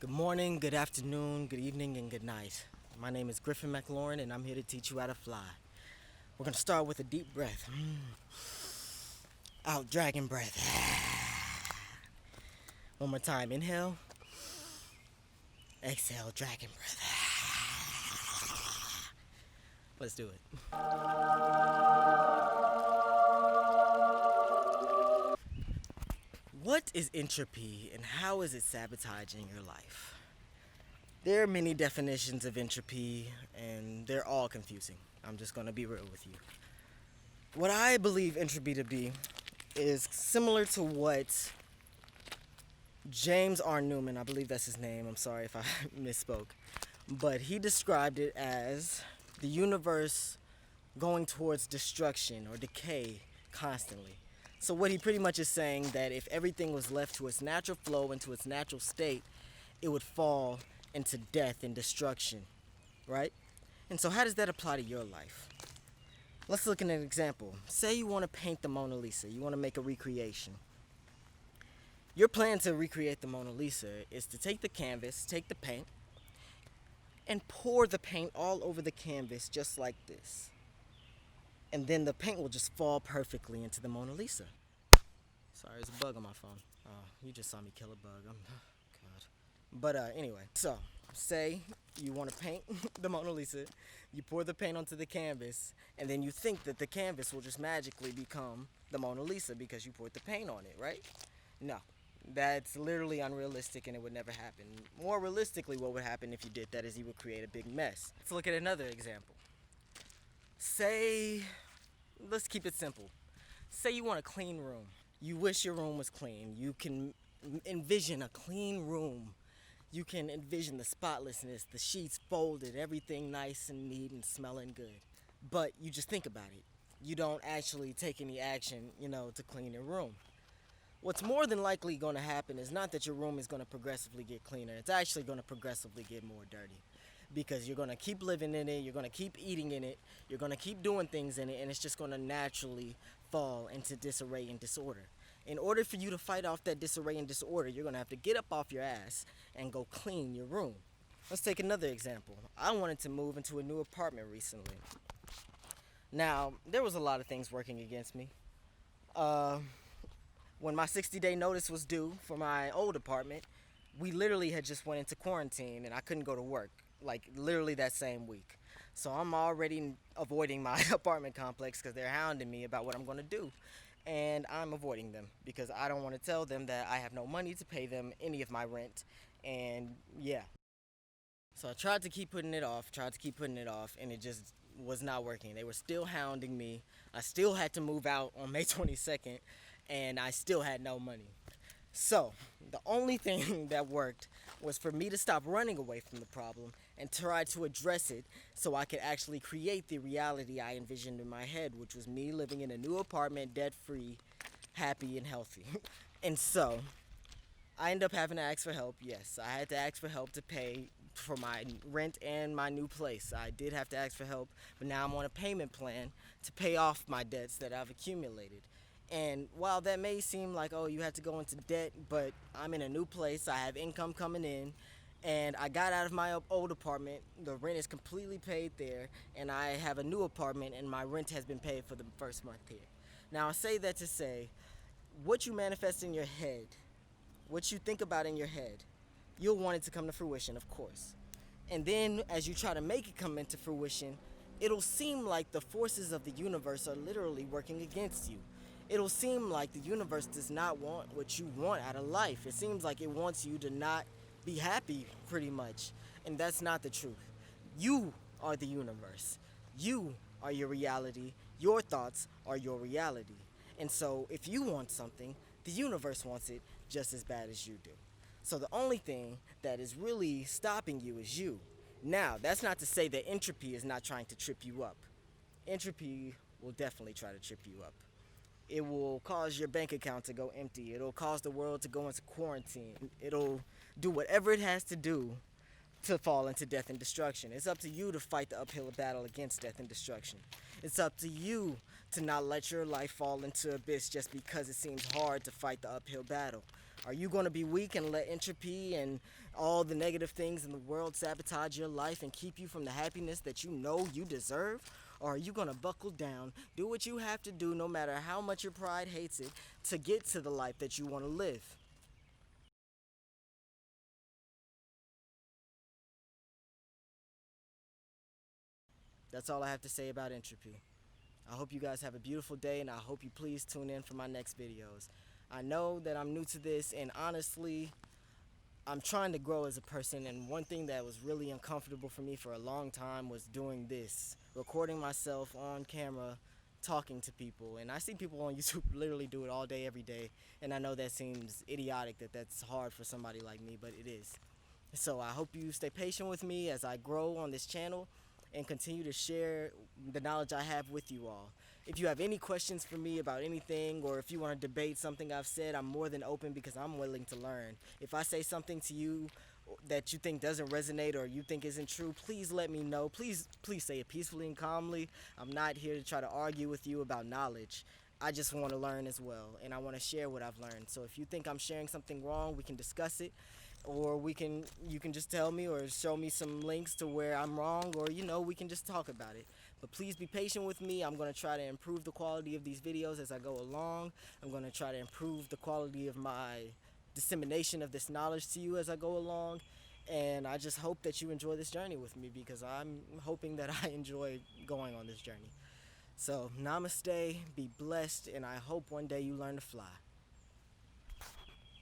Good morning, good afternoon, good evening, and good night. My name is Griffin and I'm here to teach you how to fly. We're going to start with a deep breath. Out, dragon breath. One more time. Inhale. Exhale, dragon breath. Let's do it. What is entropy and how is it sabotaging your life? There are many definitions of entropy and they're all confusing. I'm just going to be real with you. What I believe entropy to be is similar to what James R. Newman, I believe that's his name, I'm sorry if I misspoke, but he described it as the universe going towards destruction or decay constantly. So what he pretty much is saying that if everything was left to its natural flow and to its natural state, it would fall into death and destruction, right? And so how does that apply to your life? Let's look at an example. Say you want to paint the Mona Lisa. You want to make a recreation. Your plan to recreate the Mona Lisa is to take the canvas, take the paint, and pour the paint all over the canvas just like this. And then the paint will just fall perfectly into the Mona Lisa. Sorry, there's a bug on my phone. Oh, you just saw me kill a bug. God. But anyway, so say you want to paint the Mona Lisa, you pour the paint onto the canvas, and then you think that the canvas will just magically become the Mona Lisa because you poured the paint on it, right? No, that's literally unrealistic and it would never happen. More realistically, what would happen if you did that is you would create a big mess. Let's look at another example. Say, let's keep it simple. Say you want a clean room. You wish your room was clean. You can envision a clean room. You can envision the spotlessness, the sheets folded, everything nice and neat and smelling good. But you just think about it. You don't actually take any action, to clean your room. What's more than likely going to happen is not that your room is going to progressively get cleaner. It's actually going to progressively get more dirty. Because you're going to keep living in it, you're going to keep eating in it, you're going to keep doing things in it, and it's just going to naturally fall into disarray and disorder. In order for you to fight off that disarray and disorder, you're going to have to get up off your ass and go clean your room. Let's take another example. I wanted to move into a new apartment recently. Now, there was a lot of things working against me. When my 60-day notice was due for my old apartment, we literally had just went into quarantine and I couldn't go to work, like literally that same week. So I'm already avoiding my apartment complex because they're hounding me about what I'm going to do. And I'm avoiding them because I don't want to tell them that I have no money to pay them any of my rent. And yeah. So I tried to keep putting it off, and it just was not working. They were still hounding me. I still had to move out on May 22nd, and I still had no money. So the only thing that worked was for me to stop running away from the problem and try to address it so I could actually create the reality I envisioned in my head, which was me living in a new apartment, debt-free, happy, and healthy. And so I ended up having to ask for help. Yes, I had to ask for help to pay for my rent and my new place. I did have to ask for help, but now I'm on a payment plan to pay off my debts that I've accumulated. And while that may seem like, oh, you had to go into debt, but I'm in a new place, I have income coming in, and I got out of my old apartment, the rent is completely paid there, and I have a new apartment, and my rent has been paid for the first month here. Now, I say that to say, what you manifest in your head, what you think about in your head, you'll want it to come to fruition, of course. And then, as you try to make it come into fruition, it'll seem like the forces of the universe are literally working against you. It'll seem like the universe does not want what you want out of life. It seems like it wants you to not be happy, pretty much. And that's not the truth. You are the universe. You are your reality. Your thoughts are your reality. And so if you want something, the universe wants it just as bad as you do. So the only thing that is really stopping you is you. Now, that's not to say that entropy is not trying to trip you up. Entropy will definitely try to trip you up. It will cause your bank account to go empty. It'll cause the world to go into quarantine. It'll do whatever it has to do to fall into death and destruction. It's up to you to fight the uphill battle against death and destruction. It's up to you to not let your life fall into abyss just because it seems hard to fight the uphill battle. Are you going to be weak and let entropy and all the negative things in the world sabotage your life and keep you from the happiness that you know you deserve? Or are you going to buckle down, do what you have to do no matter how much your pride hates it to get to the life that you want to live? That's all I have to say about entropy. I hope you guys have a beautiful day, and I hope you please tune in for my next videos. I know that I'm new to this, and honestly, I'm trying to grow as a person, and one thing that was really uncomfortable for me for a long time was doing this, recording myself on camera, talking to people. And I see people on YouTube literally do it all day, every day, and I know that seems idiotic, that's hard for somebody like me, but it is. So I hope you stay patient with me as I grow on this channel and continue to share the knowledge I have with you all. If you have any questions for me about anything, or if you want to debate something I've said, I'm more than open because I'm willing to learn. If I say something to you that you think doesn't resonate or you think isn't true, please let me know. Please say it peacefully and calmly. I'm not here to try to argue with you about knowledge. I just want to learn as well, and I want to share what I've learned. So if you think I'm sharing something wrong, we can discuss it, or you can just tell me or show me some links to where I'm wrong, or we can just talk about it. But please be patient with me. I'm going to try to improve the quality of these videos as I go along. I'm going to try to improve the quality of my dissemination of this knowledge to you as I go along. And I just hope that you enjoy this journey with me, because I'm hoping that I enjoy going on this journey. So, namaste, be blessed, and I hope one day you learn to fly.